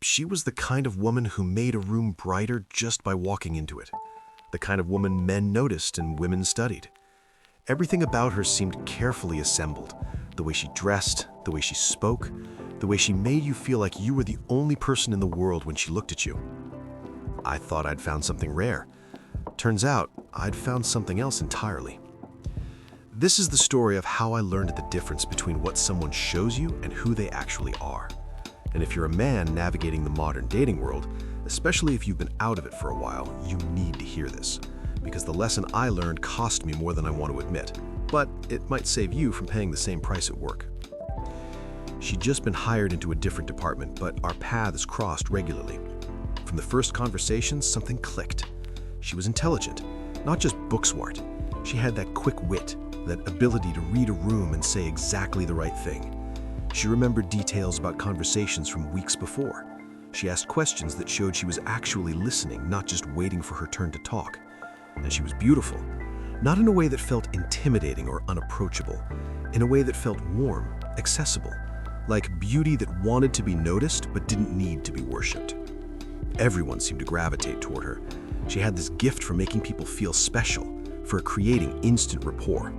She was the kind of woman who made a room brighter just by walking into it. The kind of woman men noticed and women studied. Everything about her seemed carefully assembled. The way she dressed, the way she spoke, the way she made you feel like you were the only person in the world when she looked at you. I thought I'd found something rare. Turns out, I'd found something else entirely. This is the story of how I learned the difference between what someone shows you and who they actually are. And if you're a man navigating the modern dating world, especially if you've been out of it for a while, you need to hear this. Because the lesson I learned cost me more than I want to admit. But it might save you from paying the same price at work. She'd just been hired into a different department, but our paths crossed regularly. From the first conversation, something clicked. She was intelligent, not just book smart. She had that quick wit, that ability to read a room and say exactly the right thing. She remembered details about conversations from weeks before. She asked questions that showed she was actually listening, not just waiting for her turn to talk. And she was beautiful, not in a way that felt intimidating or unapproachable, in a way that felt warm, accessible, like beauty that wanted to be noticed but didn't need to be worshipped. Everyone seemed to gravitate toward her. She had this gift for making people feel special, for creating instant rapport.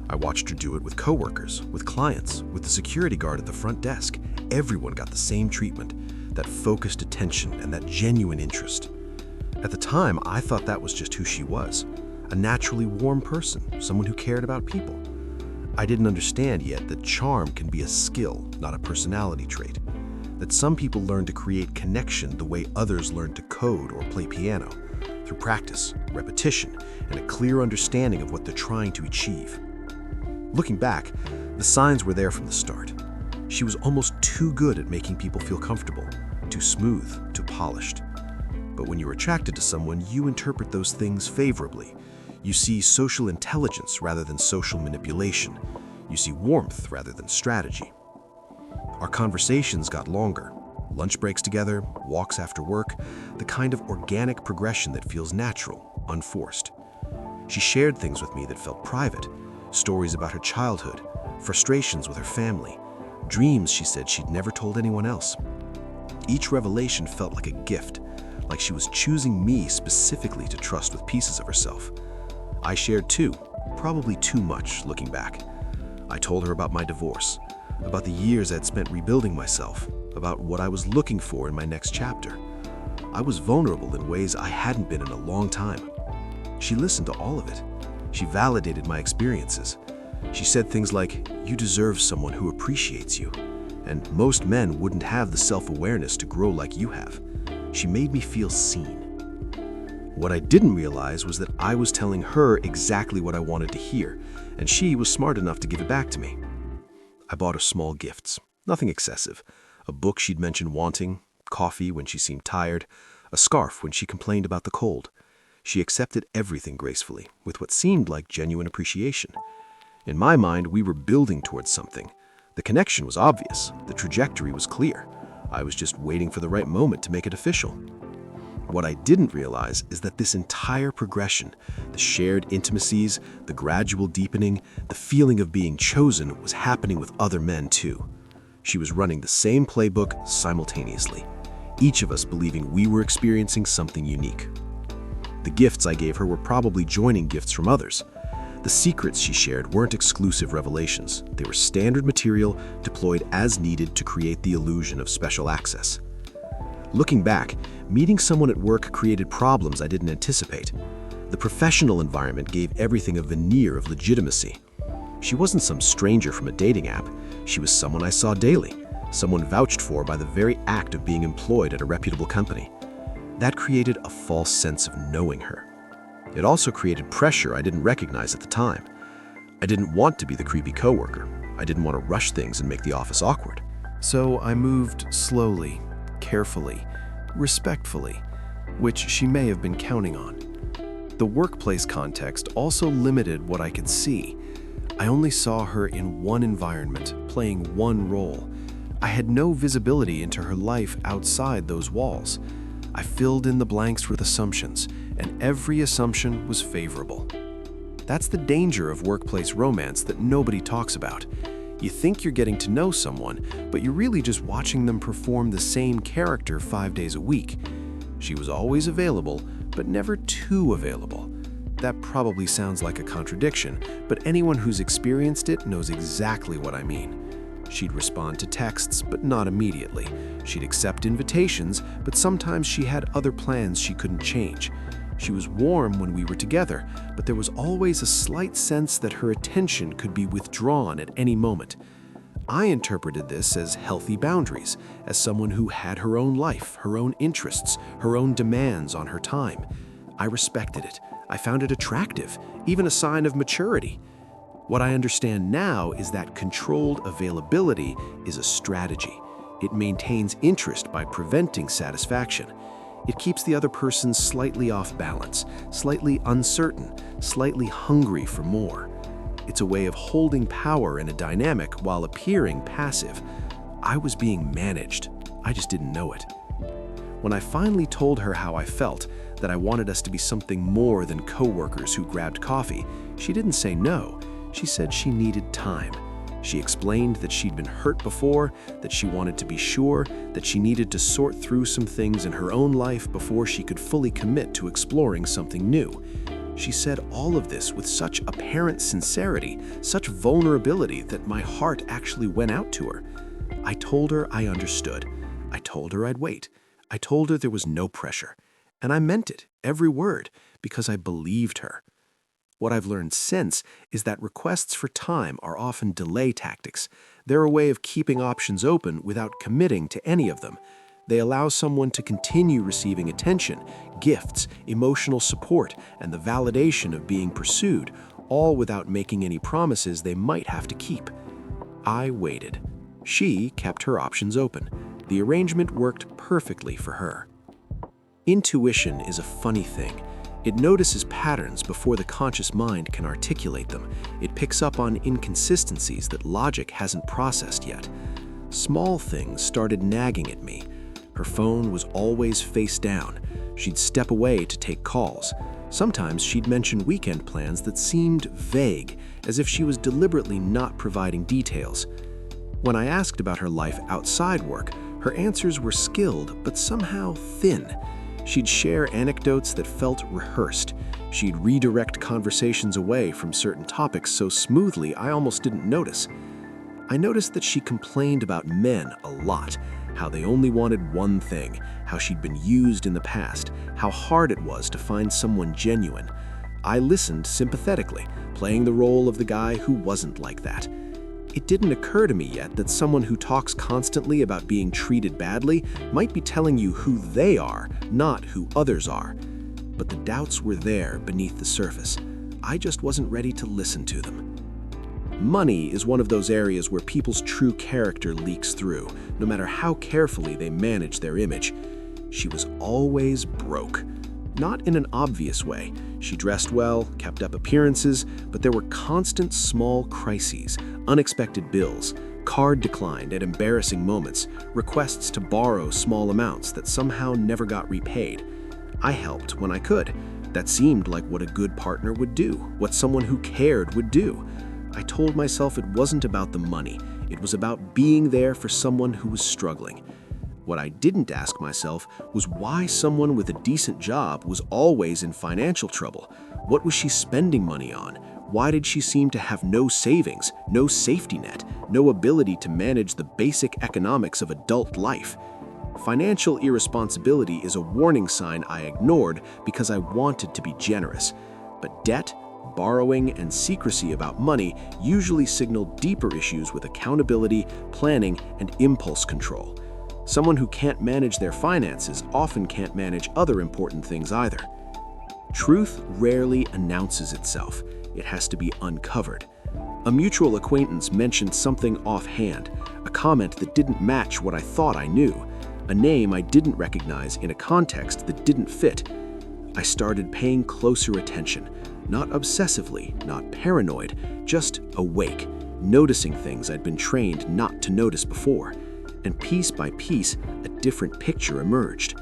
I watched her do it with coworkers, with clients, with the security guard at the front desk. Everyone got the same treatment, that focused attention and that genuine interest. At the time, I thought that was just who she was, a naturally warm person, someone who cared about people. I didn't understand yet that charm can be a skill, not a personality trait, that some people learn to create connection the way others learn to code or play piano, through practice, repetition, and a clear understanding of what they're trying to achieve. Looking back, the signs were there from the start. She was almost too good at making people feel comfortable, too smooth, too polished. But when you're attracted to someone, you interpret those things favorably. You see social intelligence rather than social manipulation. You see warmth rather than strategy. Our conversations got longer. Lunch breaks together, walks after work, the kind of organic progression that feels natural, unforced. She shared things with me that felt private, stories about her childhood, frustrations with her family, dreams she said she'd never told anyone else. Each revelation felt like a gift, like she was choosing me specifically to trust with pieces of herself. I shared too, probably too much looking back. I told her about my divorce, about the years I'd spent rebuilding myself, about what I was looking for in my next chapter. I was vulnerable in ways I hadn't been in a long time. She listened to all of it. She validated my experiences. She said things like, "You deserve someone who appreciates you," and most men wouldn't have the self-awareness to grow like you have. She made me feel seen. What I didn't realize was that I was telling her exactly what I wanted to hear, and she was smart enough to give it back to me. I bought her small gifts, nothing excessive. A book she'd mentioned wanting, coffee when she seemed tired, a scarf when she complained about the cold. She accepted everything gracefully, with what seemed like genuine appreciation. In my mind, we were building towards something. The connection was obvious, the trajectory was clear. I was just waiting for the right moment to make it official. What I didn't realize is that this entire progression, the shared intimacies, the gradual deepening, the feeling of being chosen was happening with other men too. She was running the same playbook simultaneously, each of us believing we were experiencing something unique. The gifts I gave her were probably joining gifts from others. The secrets she shared weren't exclusive revelations. They were standard material deployed as needed to create the illusion of special access. Looking back, meeting someone at work created problems I didn't anticipate. The professional environment gave everything a veneer of legitimacy. She wasn't some stranger from a dating app. She was someone I saw daily, someone vouched for by the very act of being employed at a reputable company. That created a false sense of knowing her. It also created pressure I didn't recognize at the time. I didn't want to be the creepy coworker. I didn't want to rush things and make the office awkward. So I moved slowly, carefully, respectfully, which she may have been counting on. The workplace context also limited what I could see. I only saw her in one environment, playing one role. I had no visibility into her life outside those walls. I filled in the blanks with assumptions, and every assumption was favorable. That's the danger of workplace romance that nobody talks about. You think you're getting to know someone, but you're really just watching them perform the same character 5 days a week. She was always available, but never too available. That probably sounds like a contradiction, but anyone who's experienced it knows exactly what I mean. She'd respond to texts, but not immediately. She'd accept invitations, but sometimes she had other plans she couldn't change. She was warm when we were together, but there was always a slight sense that her attention could be withdrawn at any moment. I interpreted this as healthy boundaries, as someone who had her own life, her own interests, her own demands on her time. I respected it. I found it attractive, even a sign of maturity. What I understand now is that controlled availability is a strategy. It maintains interest by preventing satisfaction. It keeps the other person slightly off balance, slightly uncertain, slightly hungry for more. It's a way of holding power in a dynamic while appearing passive. I was being managed. I just didn't know it. When I finally told her how I felt, that I wanted us to be something more than coworkers who grabbed coffee, she didn't say no. She said she needed time. She explained that she'd been hurt before, that she wanted to be sure, that she needed to sort through some things in her own life before she could fully commit to exploring something new. She said all of this with such apparent sincerity, such vulnerability that my heart actually went out to her. I told her I understood. I told her I'd wait. I told her there was no pressure. And I meant it, every word, because I believed her. What I've learned since is that requests for time are often delay tactics. They're a way of keeping options open without committing to any of them. They allow someone to continue receiving attention, gifts, emotional support, and the validation of being pursued, all without making any promises they might have to keep. I waited. She kept her options open. The arrangement worked perfectly for her. Intuition is a funny thing. It notices patterns before the conscious mind can articulate them. It picks up on inconsistencies that logic hasn't processed yet. Small things started nagging at me. Her phone was always face down. She'd step away to take calls. Sometimes she'd mention weekend plans that seemed vague, as if she was deliberately not providing details. When I asked about her life outside work, her answers were skilled but somehow thin. She'd share anecdotes that felt rehearsed. She'd redirect conversations away from certain topics so smoothly I almost didn't notice. I noticed that she complained about men a lot, how they only wanted one thing, how she'd been used in the past, how hard it was to find someone genuine. I listened sympathetically, playing the role of the guy who wasn't like that. It didn't occur to me yet that someone who talks constantly about being treated badly might be telling you who they are, not who others are. But the doubts were there beneath the surface. I just wasn't ready to listen to them. Money is one of those areas where people's true character leaks through, no matter how carefully they manage their image. She was always broke. Not in an obvious way. She dressed well, kept up appearances, but there were constant small crises, unexpected bills, card declined at embarrassing moments, requests to borrow small amounts that somehow never got repaid. I helped when I could. That seemed like what a good partner would do, what someone who cared would do. I told myself it wasn't about the money. It was about being there for someone who was struggling. What I didn't ask myself was why someone with a decent job was always in financial trouble. What was she spending money on? Why did she seem to have no savings, no safety net, no ability to manage the basic economics of adult life? Financial irresponsibility is a warning sign I ignored because I wanted to be generous. But debt, borrowing, and secrecy about money usually signal deeper issues with accountability, planning, and impulse control. Someone who can't manage their finances often can't manage other important things either. Truth rarely announces itself. It has to be uncovered. A mutual acquaintance mentioned something offhand, a comment that didn't match what I thought I knew, a name I didn't recognize in a context that didn't fit. I started paying closer attention, not obsessively, not paranoid, just awake, noticing things I'd been trained not to notice before. And piece by piece, a different picture emerged.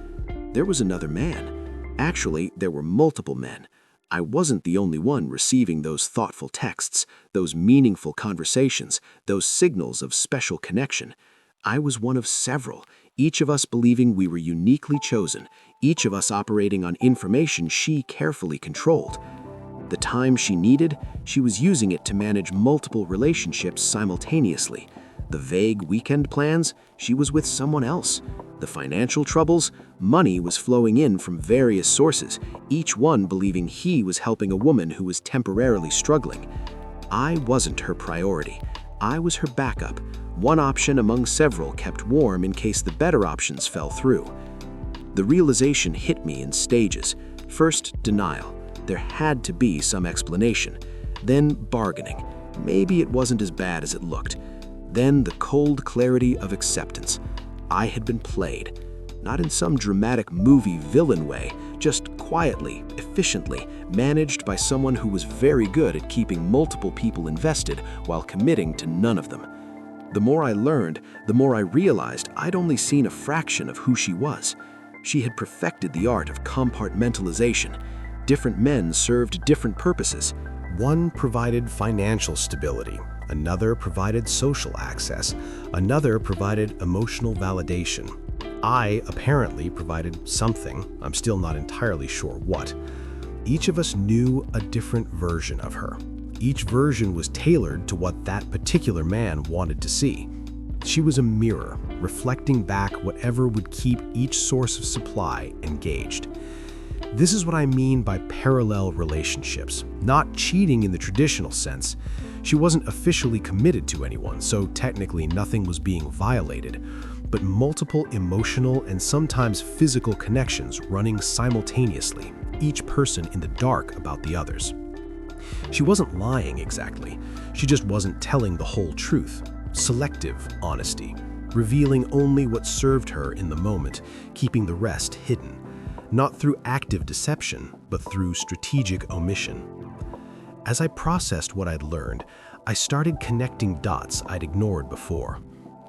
There was another man. Actually, there were multiple men. I wasn't the only one receiving those thoughtful texts, those meaningful conversations, those signals of special connection. I was one of several, each of us believing we were uniquely chosen, each of us operating on information she carefully controlled. The time she needed, she was using it to manage multiple relationships simultaneously. The vague weekend plans, she was with someone else. The financial troubles, money was flowing in from various sources, each one believing he was helping a woman who was temporarily struggling. I wasn't her priority. I was her backup, one option among several kept warm in case the better options fell through. The realization hit me in stages. First, denial. There had to be some explanation. Then bargaining. Maybe it wasn't as bad as it looked. Then the cold clarity of acceptance. I had been played. Not in some dramatic movie villain way, just quietly, efficiently, managed by someone who was very good at keeping multiple people invested while committing to none of them. The more I learned, the more I realized I'd only seen a fraction of who she was. She had perfected the art of compartmentalization. Different men served different purposes. One provided financial stability, another provided social access, another provided emotional validation. I apparently provided something, I'm still not entirely sure what. Each of us knew a different version of her. Each version was tailored to what that particular man wanted to see. She was a mirror, reflecting back whatever would keep each source of supply engaged. This is what I mean by parallel relationships, not cheating in the traditional sense. She wasn't officially committed to anyone, so technically nothing was being violated, but multiple emotional and sometimes physical connections running simultaneously, each person in the dark about the others. She wasn't lying exactly, she just wasn't telling the whole truth. Selective honesty, revealing only what served her in the moment, keeping the rest hidden. Not through active deception, but through strategic omission. As I processed what I'd learned, I started connecting dots I'd ignored before.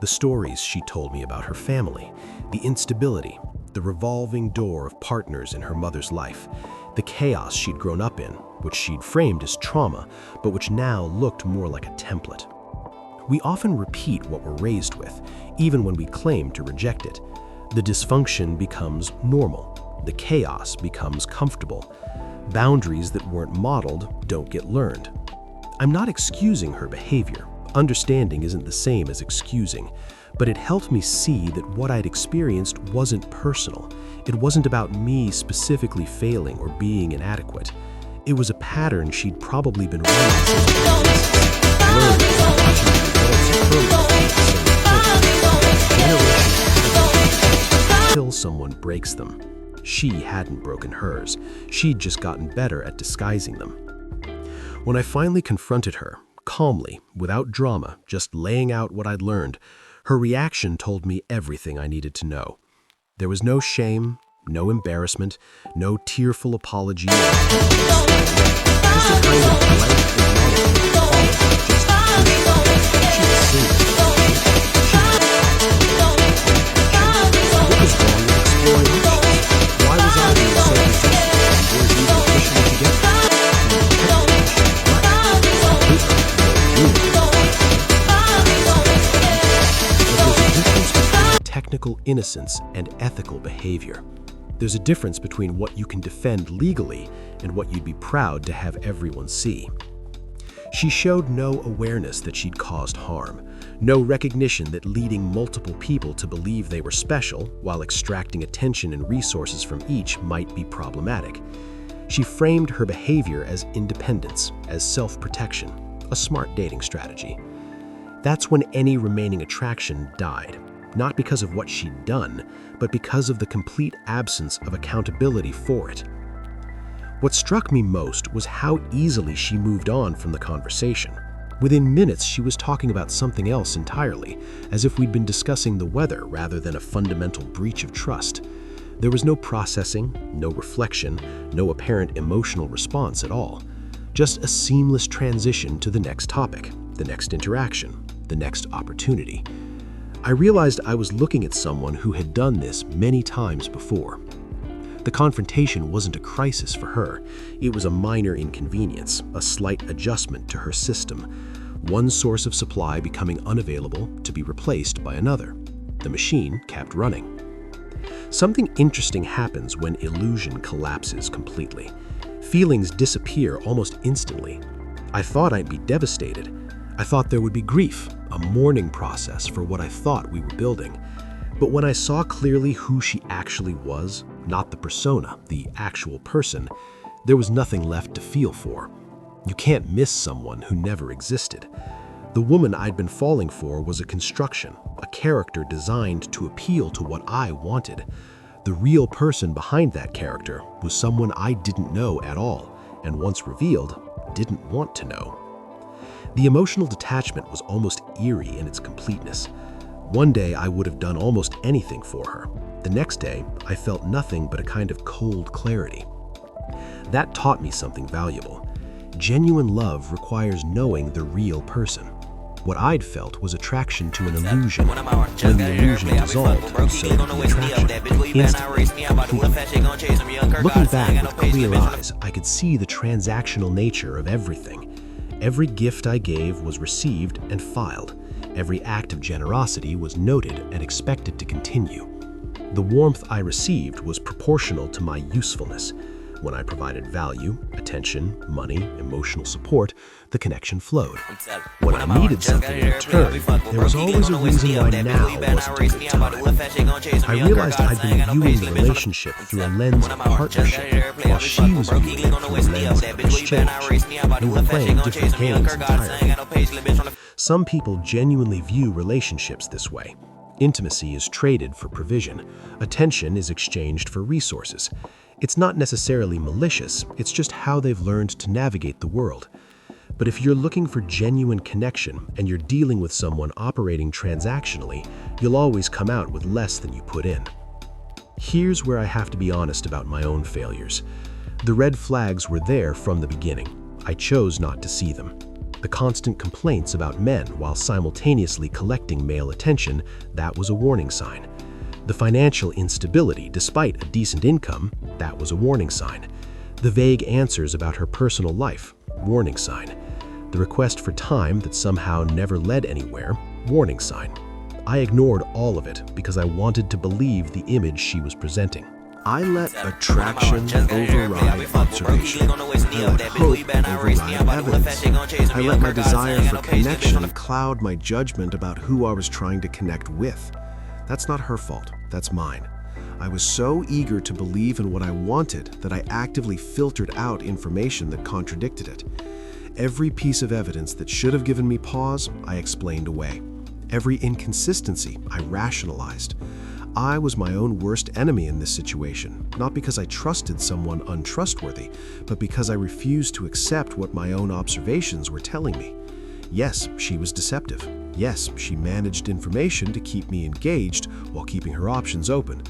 The stories she told me about her family, the instability, the revolving door of partners in her mother's life, the chaos she'd grown up in, which she'd framed as trauma, but which now looked more like a template. We often repeat what we're raised with, even when we claim to reject it. The dysfunction becomes normal. The chaos becomes comfortable. Boundaries that weren't modeled don't get learned. I'm not excusing her behavior. Understanding isn't the same as excusing, but it helped me see that what I'd experienced wasn't personal. It wasn't about me specifically failing or being inadequate. It was a pattern she'd probably been running since learning from watching the adults of her life do the same thing. Until someone breaks them. She hadn't broken hers. She'd just gotten better at disguising them. When I finally confronted her, calmly, without drama, just laying out what I'd learned, her reaction told me everything I needed to know. There was no shame, no embarrassment, no tearful apology, just a kind of blank acknowledgement followed by justification. She was single. She had what was wrong with exploring options? Why was I being so resistant when we weren't even officially together? Technical innocence and ethical behavior. There's a difference between what you can defend legally and what you'd be proud to have everyone see. She showed no awareness that she'd caused harm, no recognition that leading multiple people to believe they were special while extracting attention and resources from each might be problematic. She framed her behavior as independence, as self-protection, a smart dating strategy. That's when any remaining attraction died. Not because of what she'd done, but because of the complete absence of accountability for it. What struck me most was how easily she moved on from the conversation. Within minutes, she was talking about something else entirely, as if we'd been discussing the weather rather than a fundamental breach of trust. There was no processing, no reflection, no apparent emotional response at all. Just a seamless transition to the next topic, the next interaction, the next opportunity. I realized I was looking at someone who had done this many times before. The confrontation wasn't a crisis for her. It was a minor inconvenience, a slight adjustment to her system. One source of supply becoming unavailable to be replaced by another. The machine kept running. Something interesting happens when illusion collapses completely. Feelings disappear almost instantly. I thought I'd be devastated. I thought there would be grief, a mourning process for what I thought we were building. But when I saw clearly who she actually was, not the persona, the actual person, there was nothing left to feel for. You can't miss someone who never existed. The woman I'd been falling for was a construction, a character designed to appeal to what I wanted. The real person behind that character was someone I didn't know at all, and once revealed, didn't want to know. The emotional detachment was almost eerie in its completeness. One day I would have done almost anything for her. The next day, I felt nothing but a kind of cold clarity. That taught me something valuable. Genuine love requires knowing the real person. What I'd felt was attraction to an illusion. When the illusion dissolved, so did the attraction. Instantly, completely. Looking back with clear eyes, I could see the transactional nature of everything. Every gift I gave was received and filed. Every act of generosity was noted and expected to continue. The warmth I received was proportional to my usefulness. When I provided value, attention, money, emotional support, the connection flowed. When I needed something in return, there was always a reason why now wasn't a good time. I realized I'd been viewing the relationship through a lens of partnership, while she was viewing it through a lens of exchange. We were playing different games entirely. Some people genuinely view relationships this way. Intimacy is traded for provision. Attention is exchanged for resources. It's not necessarily malicious, it's just how they've learned to navigate the world. But if you're looking for genuine connection and you're dealing with someone operating transactionally, you'll always come out with less than you put in. Here's where I have to be honest about my own failures. The red flags were there from the beginning. I chose not to see them. The constant complaints about men while simultaneously collecting male attention, that was a warning sign. The financial instability despite a decent income, that was a warning sign. The vague answers about her personal life, warning sign. The request for time that somehow never led anywhere, warning sign. I ignored all of it because I wanted to believe the image she was presenting. I let attraction override observation. I let hope override evidence. I let my desire for connection cloud my judgment about who I was trying to connect with. That's not her fault, that's mine. I was so eager to believe in what I wanted that I actively filtered out information that contradicted it. Every piece of evidence that should have given me pause, I explained away. Every inconsistency, I rationalized. I was my own worst enemy in this situation, not because I trusted someone untrustworthy, but because I refused to accept what my own observations were telling me. Yes, she was deceptive. Yes, she managed information to keep me engaged while keeping her options open.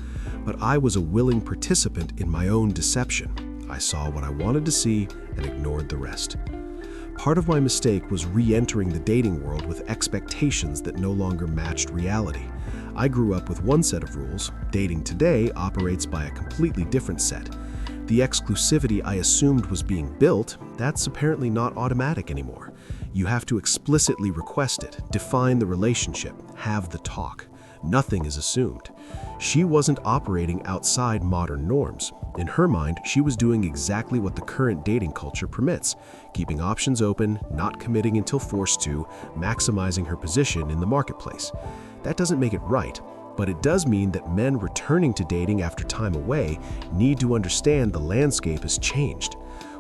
But I was a willing participant in my own deception. I saw what I wanted to see and ignored the rest. Part of my mistake was re-entering the dating world with expectations that no longer matched reality. I grew up with one set of rules. Dating today operates by a completely different set. The exclusivity I assumed was being built, that's apparently not automatic anymore. You have to explicitly request it, define the relationship, have the talk. Nothing is assumed. She wasn't operating outside modern norms. In her mind, she was doing exactly what the current dating culture permits, keeping options open, not committing until forced to, maximizing her position in the marketplace. That doesn't make it right, but it does mean that men returning to dating after time away need to understand the landscape has changed.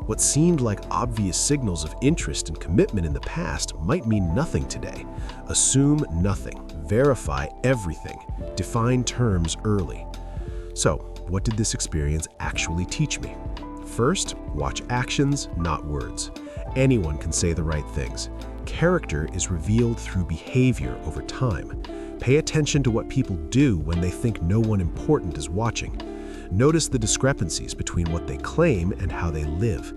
What seemed like obvious signals of interest and commitment in the past might mean nothing today. Assume nothing, verify everything, define terms early. So, what did this experience actually teach me? First, watch actions, not words. Anyone can say the right things. Character is revealed through behavior over time. Pay attention to what people do when they think no one important is watching. Notice the discrepancies between what they claim and how they live.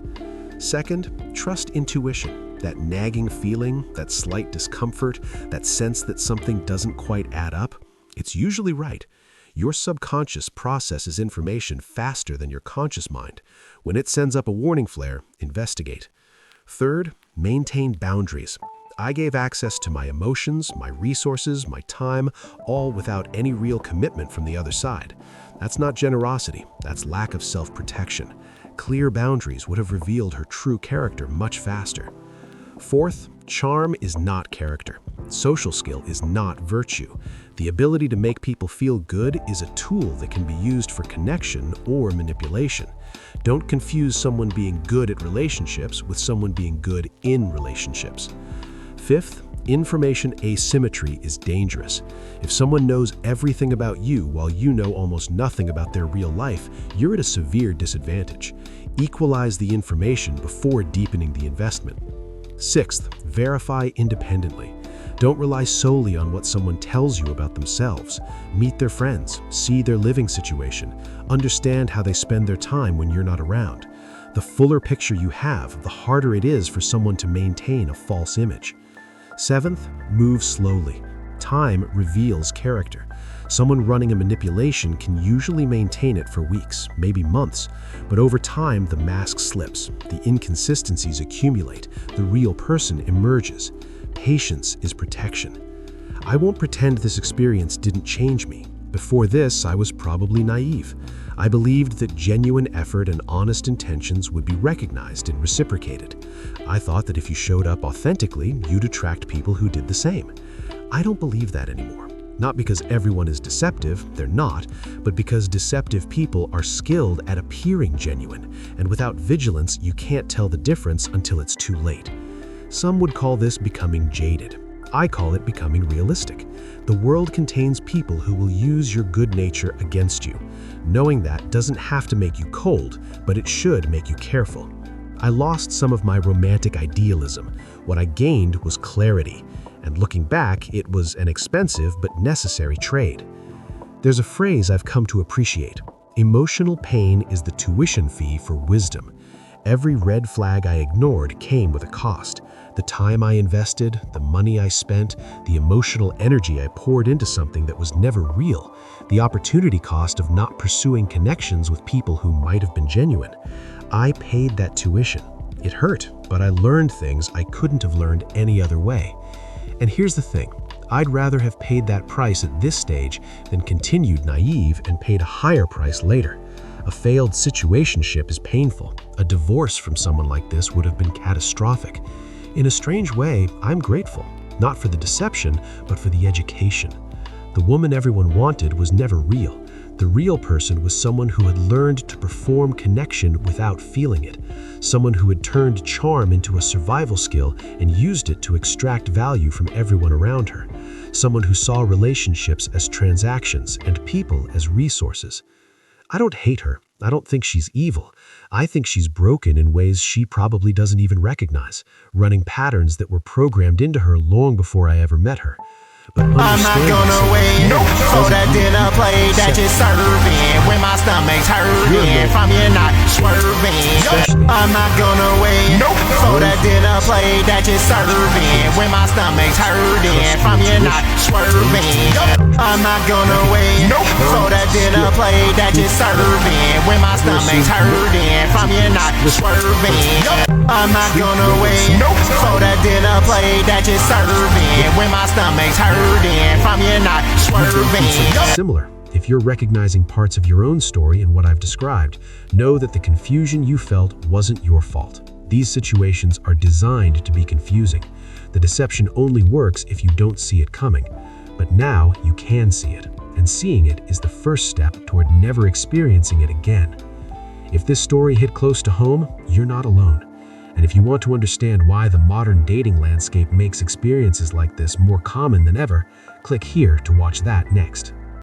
Second, trust intuition. That nagging feeling, that slight discomfort, that sense that something doesn't quite add up, it's usually right. Your subconscious processes information faster than your conscious mind. When it sends up a warning flare, investigate. Third, maintain boundaries. I gave access to my emotions, my resources, my time, all without any real commitment from the other side. That's not generosity, that's lack of self-protection. Clear boundaries would have revealed her true character much faster. Fourth, charm is not character. Social skill is not virtue. The ability to make people feel good is a tool that can be used for connection or manipulation. Don't confuse someone being good at relationships with someone being good in relationships. Fifth, information asymmetry is dangerous. If someone knows everything about you while you know almost nothing about their real life, you're at a severe disadvantage. Equalize the information before deepening the investment. Sixth, verify independently. Don't rely solely on what someone tells you about themselves. Meet their friends, see their living situation, understand how they spend their time when you're not around. The fuller picture you have, the harder it is for someone to maintain a false image. Seventh, move slowly. Time reveals character. Someone running a manipulation can usually maintain it for weeks, maybe months, but over time the mask slips, the inconsistencies accumulate, the real person emerges. Patience is protection. I won't pretend this experience didn't change me. Before this, I was probably naive. I believed that genuine effort and honest intentions would be recognized and reciprocated. I thought that if you showed up authentically, you'd attract people who did the same. I don't believe that anymore. Not because everyone is deceptive, they're not, but because deceptive people are skilled at appearing genuine, and without vigilance, you can't tell the difference until it's too late. Some would call this becoming jaded. I call it becoming realistic. The world contains people who will use your good nature against you. Knowing that doesn't have to make you cold, but it should make you careful. I lost some of my romantic idealism. What I gained was clarity. And looking back, it was an expensive but necessary trade. There's a phrase I've come to appreciate. Emotional pain is the tuition fee for wisdom. Every red flag I ignored came with a cost. The time I invested, the money I spent, the emotional energy I poured into something that was never real, the opportunity cost of not pursuing connections with people who might have been genuine. I paid that tuition. It hurt, but I learned things I couldn't have learned any other way. And here's the thing, I'd rather have paid that price at this stage than continued naive and paid a higher price later. A failed situationship is painful. A divorce from someone like this would have been catastrophic. In a strange way, I'm grateful, not for the deception, but for the education. The woman everyone wanted was never real. The real person was someone who had learned to perform connection without feeling it, someone who had turned charm into a survival skill and used it to extract value from everyone around her, someone who saw relationships as transactions and people as resources. I don't hate her. I don't think she's evil. I think she's broken in ways she probably doesn't even recognize, running patterns that were programmed into her long before I ever met her. But I'm not gonna wait for that dinner plate that you're serving when my stomach's hurting from you not swerving. I'm not gonna wait for that dinner plate that you're serving when my stomach's hurting from you not swerving. I'm not gonna wait for that dinner plate that you're serving when my stomach's hurting from you not swerving. I'm not gonna wait for that dinner plate that you're serving when my stomach's hurting from you not swerving. Similar. If you're recognizing parts of your own story in what I've described, know that the confusion you felt wasn't your fault. These situations are designed to be confusing. The deception only works if you don't see it coming. But now you can see it, and seeing it is the first step toward never experiencing it again. If this story hit close to home, you're not alone. And if you want to understand why the modern dating landscape makes experiences like this more common than ever, click here to watch that next.